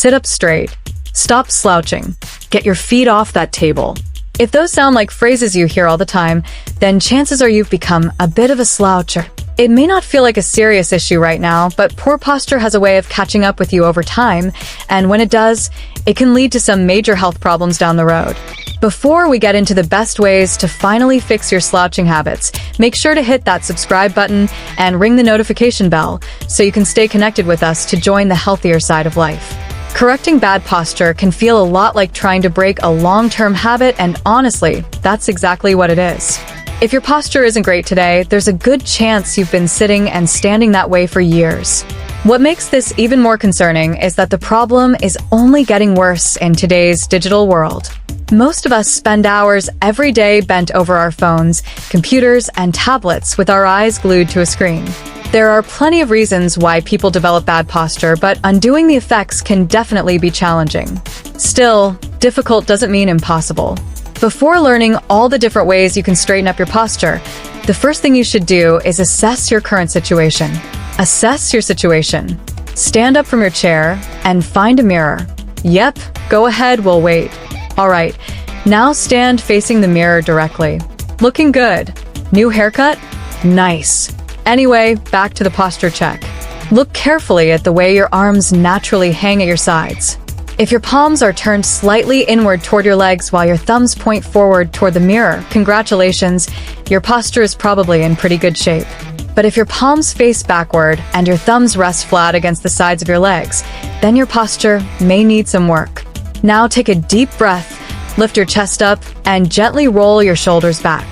Sit up straight. Stop slouching. Get your feet off that table. If those sound like phrases you hear all the time, then chances are you've become a bit of a sloucher. It may not feel like a serious issue right now, but poor posture has a way of catching up with you over time, and when it does, it can lead to some major health problems down the road. Before we get into the best ways to finally fix your slouching habits, make sure to hit that subscribe button and ring the notification bell so you can stay connected with us to join the healthier side of life. Correcting bad posture can feel a lot like trying to break a long-term habit, and honestly, that's exactly what it is. If your posture isn't great today, there's a good chance you've been sitting and standing that way for years. What makes this even more concerning is that the problem is only getting worse in today's digital world. Most of us spend hours every day bent over our phones, computers, and tablets with our eyes glued to a screen. There are plenty of reasons why people develop bad posture, but undoing the effects can definitely be challenging. Still, difficult doesn't mean impossible. Before learning all the different ways you can straighten up your posture, the first thing you should do is assess your current situation. Assess your situation. Stand up from your chair and find a mirror. Yep, go ahead, we'll wait. Alright, now stand facing the mirror directly. Looking good. New haircut? Nice. Anyway, back to the posture check. Look carefully at the way your arms naturally hang at your sides. If your palms are turned slightly inward toward your legs while your thumbs point forward toward the mirror, congratulations, your posture is probably in pretty good shape. But if your palms face backward and your thumbs rest flat against the sides of your legs, then your posture may need some work. Now take a deep breath, lift your chest up, and gently roll your shoulders back.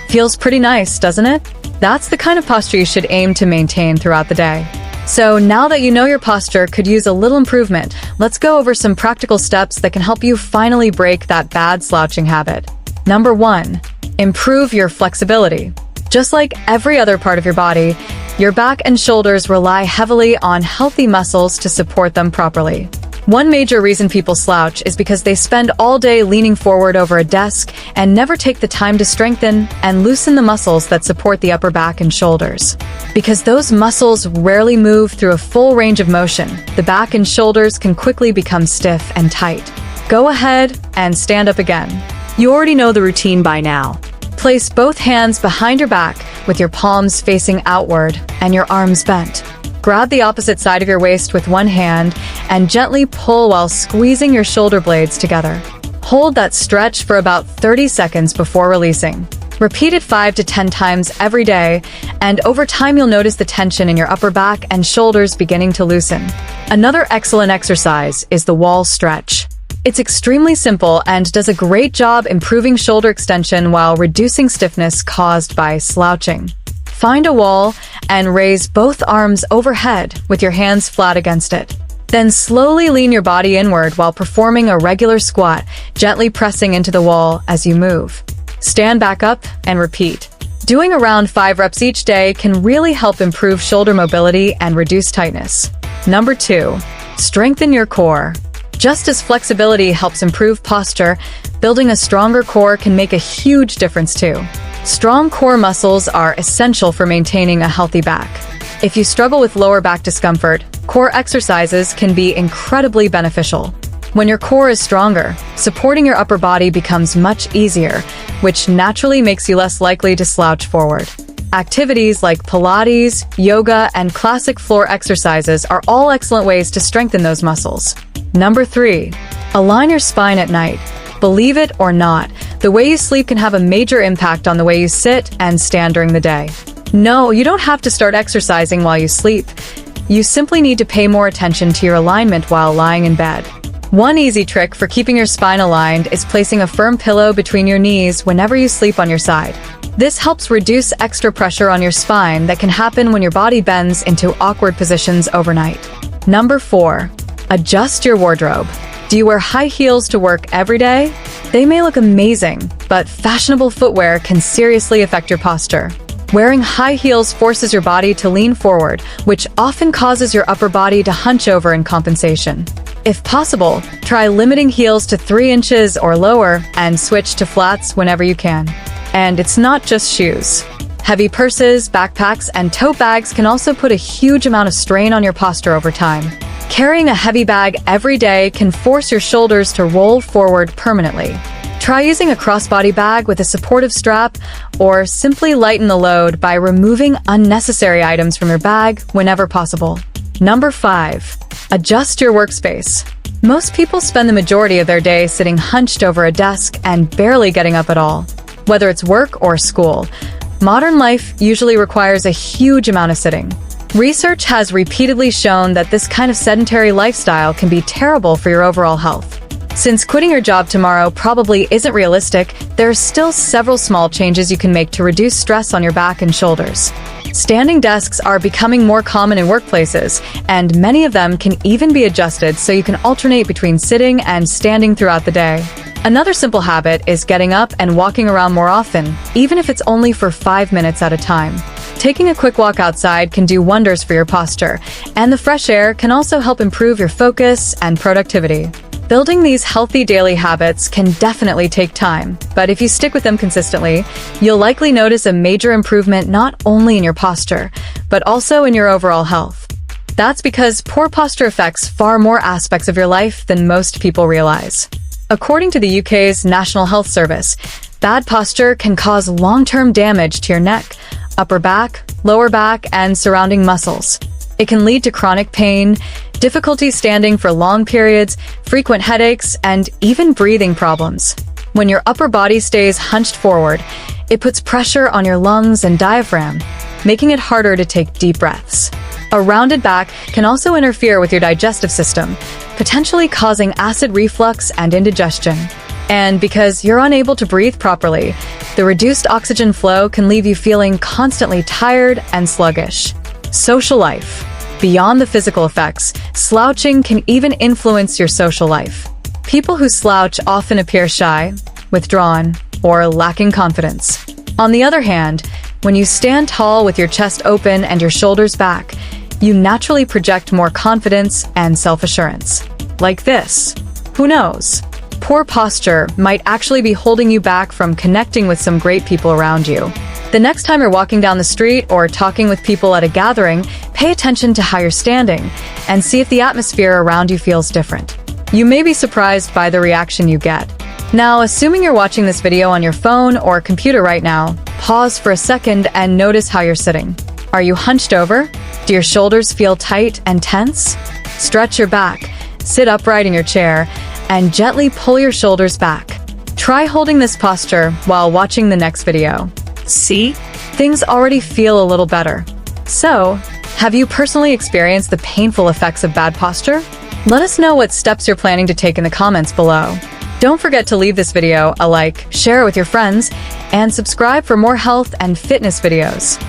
Feels pretty nice, doesn't it? That's the kind of posture you should aim to maintain throughout the day. So now that you know your posture could use a little improvement, let's go over some practical steps that can help you finally break that bad slouching habit. Number 1, improve your flexibility. Just like every other part of your body, your back and shoulders rely heavily on healthy muscles to support them properly. One major reason people slouch is because they spend all day leaning forward over a desk and never take the time to strengthen and loosen the muscles that support the upper back and shoulders. Because those muscles rarely move through a full range of motion, the back and shoulders can quickly become stiff and tight. Go ahead and stand up again. You already know the routine by now. Place both hands behind your back with your palms facing outward and your arms bent. Grab the opposite side of your waist with one hand and gently pull while squeezing your shoulder blades together. Hold that stretch for about 30 seconds before releasing. Repeat it 5 to 10 times every day, and over time you'll notice the tension in your upper back and shoulders beginning to loosen. Another excellent exercise is the wall stretch. It's extremely simple and does a great job improving shoulder extension while reducing stiffness caused by slouching. Find a wall and raise both arms overhead with your hands flat against it. Then slowly lean your body inward while performing a regular squat, gently pressing into the wall as you move. Stand back up and repeat. Doing around 5 reps each day can really help improve shoulder mobility and reduce tightness. Number 2, strengthen your core. Just as flexibility helps improve posture, building a stronger core can make a huge difference too. Strong core muscles are essential for maintaining a healthy back. If you struggle with lower back discomfort, core exercises can be incredibly beneficial. When your core is stronger, supporting your upper body becomes much easier, which naturally makes you less likely to slouch forward. Activities like Pilates, yoga, and classic floor exercises are all excellent ways to strengthen those muscles. Number 3, align your spine at night. Believe it or not, the way you sleep can have a major impact on the way you sit and stand during the day. No, you don't have to start exercising while you sleep. You simply need to pay more attention to your alignment while lying in bed. One easy trick for keeping your spine aligned is placing a firm pillow between your knees whenever you sleep on your side. This helps reduce extra pressure on your spine that can happen when your body bends into awkward positions overnight. Number 4, adjust your wardrobe. Do you wear high heels to work every day? They may look amazing, but fashionable footwear can seriously affect your posture. Wearing high heels forces your body to lean forward, which often causes your upper body to hunch over in compensation. If possible, try limiting heels to 3 inches or lower and switch to flats whenever you can. And it's not just shoes. Heavy purses, backpacks, and tote bags can also put a huge amount of strain on your posture over time. Carrying a heavy bag every day can force your shoulders to roll forward permanently. Try using a crossbody bag with a supportive strap, or simply lighten the load by removing unnecessary items from your bag whenever possible. Number 5. Adjust your workspace. Most people spend the majority of their day sitting hunched over a desk and barely getting up at all. Whether it's work or school, modern life usually requires a huge amount of sitting. Research has repeatedly shown that this kind of sedentary lifestyle can be terrible for your overall health. Since quitting your job tomorrow probably isn't realistic, there are still several small changes you can make to reduce stress on your back and shoulders. Standing desks are becoming more common in workplaces, and many of them can even be adjusted so you can alternate between sitting and standing throughout the day. Another simple habit is getting up and walking around more often, even if it's only for 5 minutes at a time. Taking a quick walk outside can do wonders for your posture, and the fresh air can also help improve your focus and productivity. Building these healthy daily habits can definitely take time, but if you stick with them consistently, you'll likely notice a major improvement not only in your posture, but also in your overall health. That's because poor posture affects far more aspects of your life than most people realize. According to the UK's National Health Service, bad posture can cause long-term damage to your neck, upper back, lower back, and surrounding muscles. It can lead to chronic pain, difficulty standing for long periods, frequent headaches, and even breathing problems. When your upper body stays hunched forward, it puts pressure on your lungs and diaphragm, making it harder to take deep breaths. A rounded back can also interfere with your digestive system, potentially causing acid reflux and indigestion. And because you're unable to breathe properly, the reduced oxygen flow can leave you feeling constantly tired and sluggish. Social life. Beyond the physical effects, slouching can even influence your social life. People who slouch often appear shy, withdrawn, or lacking confidence. On the other hand, when you stand tall with your chest open and your shoulders back, you naturally project more confidence and self-assurance. Like this. Who knows? Poor posture might actually be holding you back from connecting with some great people around you. The next time you're walking down the street or talking with people at a gathering, pay attention to how you're standing and see if the atmosphere around you feels different. You may be surprised by the reaction you get. Now, assuming you're watching this video on your phone or computer right now, pause for a second and notice how you're sitting. Are you hunched over? Do your shoulders feel tight and tense? Stretch your back, sit upright in your chair, and gently pull your shoulders back. Try holding this posture while watching the next video. See? Things already feel a little better. So, have you personally experienced the painful effects of bad posture? Let us know what steps you're planning to take in the comments below. Don't forget to leave this video a like, share it with your friends, and subscribe for more health and fitness videos.